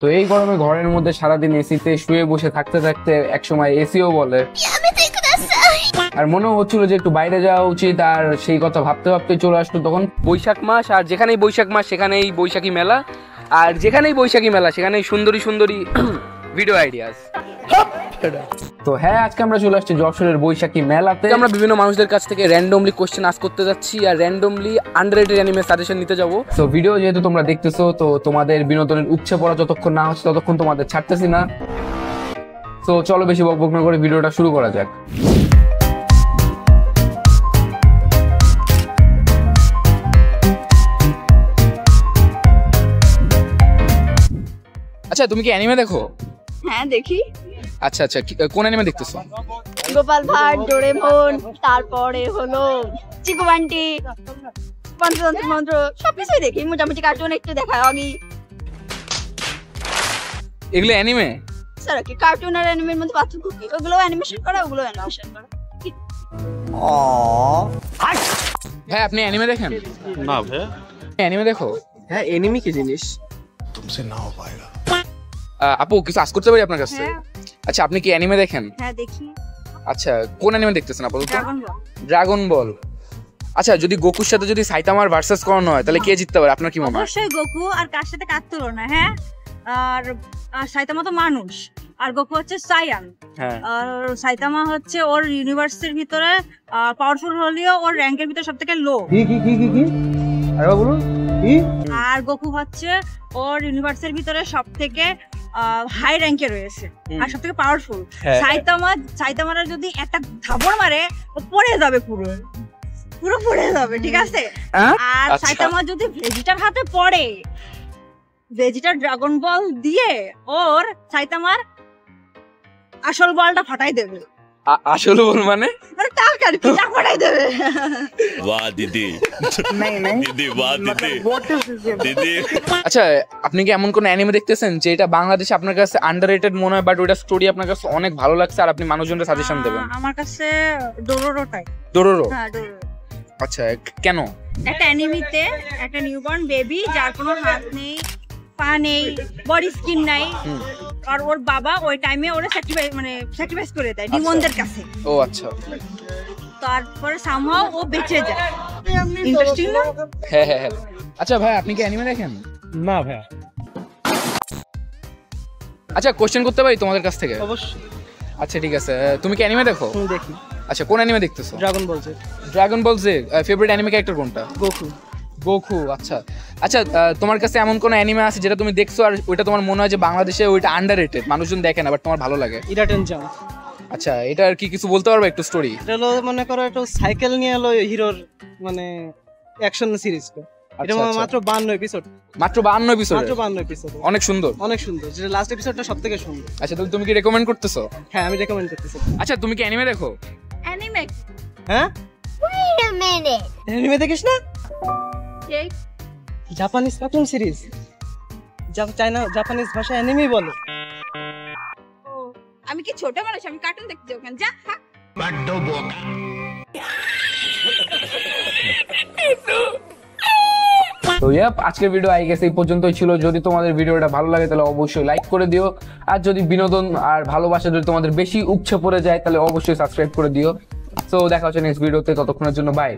তো এই গরমে ঘরের মধ্যে সারাদিন এসিতে শুয়ে বসে থাকতে থাকতে একসময় এসিও বলে আর মনে হচ্ছিল যে একটু বাইরে যাওয়া উচিত, আর সেই কথা ভাবতে ভাবতে চলে আসলো তখন বৈশাখ মাস। আর যেখানেই বৈশাখ মাস সেখানেই বৈশাখী মেলা, আর যেখানেই বৈশাখী মেলা সেখানেই সুন্দরী সুন্দরী ভিডিও আইডিয়াস। তো হ্যাঁ, আজকে আমরা চলে আসছি যশোরের বৈশাখী মেলাতে। আমরা বিভিন্ন মানুষদের কাছ থেকে র্যান্ডমলি কোশ্চেন আস্ক করতে যাচ্ছি আর র্যান্ডমলি আন্ডাররেটেড অ্যানিমে সাজেশন নিতে যাবো। তো ভিডিও যেহেতু তোমরা দেখতেছো, তো তোমাদের বিনোদনের উপচে পড়া যতক্ষণ না হচ্ছে ততক্ষণ তোমাদের ছাড়তেছি না। তো চলো বেশি বকবক না করে ভিডিওটা শুরু করা যাক। আচ্ছা, তুমি কি অ্যানিমে দেখো? হ্যাঁ দেখি। আচ্ছা আচ্ছা, কোন অ্যানিমে দেখতেছো? গোপাল ভাঁড়, ডোরেমন, তারপরে হলো চিকু বান্টি, পঞ্চতন্ত্র মন্ত্র সবকিছুই দেখি। মোটামুটি কার্টুন একটু দেখা হয়। এগুলো অ্যানিমে? স্যার কি কার্টুন আর অ্যানিমের মধ্যে পার্থক্য কি? ওগুলো অ্যানিমেশন করা, ওগুলো অ্যানিমেশন করা। ভাই আপনি অ্যানিমে দেখেন? না ভাই। অ্যানিমে দেখো? হ্যাঁ, এনিমি কি জিনিস? तुमसे ना हो पाएगा। আপু কিছু আস্ক করতে পারি আপনার কাছে? হ্যাঁ আচ্ছা, আপনি কি অ্যানিমে দেখেন? হ্যাঁ দেখি। আচ্ছা, কোন অ্যানিমে দেখতেছেন আপাতত? ড্রাগন বল। ড্রাগন বল। আচ্ছা, যদি গোকুর সাথে যদি সাইতামার ভার্সেস করানো হয় তাহলে কে জিততে পারে আপনার কি মনে হয়? অবশ্যই গোকু। আর কার সাথে কার তুলনা? হ্যাঁ, আর সাইতামা তো মানুষ, আর গোকু হচ্ছে সায়ান। হ্যাঁ, আর সাইতামা হচ্ছে ওর ইউনিভার্সের ভিতরে পাওয়ারফুল হলেও ওর র্যাঙ্কের ভিতরে সবথেকে লো। কি আরে বলুন কি? আর গোকু হচ্ছে ওর ইউনিভার্সের ভিতরে সবথেকে হাই র্যাঙ্কে রয়েছে আর সবথেকে পাওয়ারফুল। হ্যাঁ। সাইতামারা যদি একটা থাবড় মারে ও পড়ে যাবে, পুরো পড়ে যাবে, ঠিক আছে? আর আচ্ছা। সাইতামা যদি ভেজিটার হাতে পড়ে, ভেজিটার ড্রাগন বল দিয়ে ওর সাইতামার আসল বলটা ফাটাই দেবে। আসলে বল মানে টাক আর কি, টাক ফাটাই দেবে। वाह दीदी, दीदी वाह दीदी, दीदी। আচ্ছা, আপনি কি এমন কোন অ্যানিমে দেখতেছেন যে এটা বাংলাদেশে আপনার কাছে আন্ডাররেটেড মনে হয়, বাট ওটা স্টোরি আপনার কাছে অনেক ভালো লাগছে আর আপনি মানুষজনকে সাজেশন দেবেন? আমার কাছে ডোরোরোটাই। ডোরোরো? হ্যাঁ ডোরোরো। আচ্ছা, কেন? একটা অ্যানিমিতে একটা নিউবর্ন বেবি যার কোনো হাত নেই, পা নেই, বডি স্কিন নাই, আর ওর বাবা ওই টাইমে ওরা স্যাক্রিফাইস করে দেয় ডিমনদের কাছে। ও আচ্ছা। তারপরে সামহাও ও বেঁচে যায়। ইন্টারেস্টিং না? হ্যাঁ হ্যাঁ হ্যাঁ। আচ্ছা ভাই, আপনি কি অ্যানিমে দেখেন? না ভাই। আচ্ছা, কোশ্চেন করতে পারি তোমাদের কাছ থেকে? অবশ্যই। আচ্ছা ঠিক আছে, তুমি কি অ্যানিমে দেখো? দেখি। আচ্ছা, কোন অ্যানিমে দেখতেছো? ড্রাগন বল জে। ড্রাগন বল জে। ফেভারিট অ্যানিমে ক্যারেক্টার কোনটা? গোকু। গোকু। আচ্ছা আচ্ছা, তোমার কাছে এমন কোন অ্যানিমে আছে যেটা তুমি দেখছো আর ওইটা তোমার মনে হয় যে বাংলাদেশে ওইটা আন্ডাররেটেড, মানুষজন দেখে না, বাট তোমার ভালো লাগে? ইরাটেন জাম। আচ্ছা, এটা আর কি কিছু বলতে পারবে একটু স্টোরি? এটা হলো মনে করো একটা সাইকেল নিয়ে এলো হিরোর মানে অ্যাকশন সিরিজটা। এটা মাত্র 52 এপিসোড। মাত্র 52 এপিসোড? মাত্র 52 এপিসোড। অনেক সুন্দর, অনেক সুন্দর। যেটা লাস্ট এপিসোডটা সবথেকে সুন্দর। আচ্ছা, তাহলে তুমি কি রেকমেন্ড করতেছো? হ্যাঁ, আমি রেকমেন্ড করতেছি। আচ্ছা, তুমি কি অ্যানিমে দেখো? অ্যানিমে? হ্যাঁ, Wait a minute. অ্যানিমে দেখিস না? এই জাপানিজ কার্টুন সিরিজ। চাইনা জাপানিজ ভাষায় অ্যানিমে বলে। আমি কি ছোট মানুষ? আমি কার্টুন দেখতে যাই ওখানে, যা। তো আজকের ভিডিও আই গেছে এই পর্যন্তই ছিল। যদি তোমাদের ভিডিওটা ভালো লাগে তাহলে অবশ্যই লাইক করে দিও, আর যদি বিনোদন আর ভালোবাসা যদি তোমাদের বেশি উপচে পড়ে যায় তাহলে অবশ্যই সাবস্ক্রাইব করে দিও। তো দেখা হচ্ছে নেক্সট ভিডিওতে, ততক্ষণের জন্য বাই।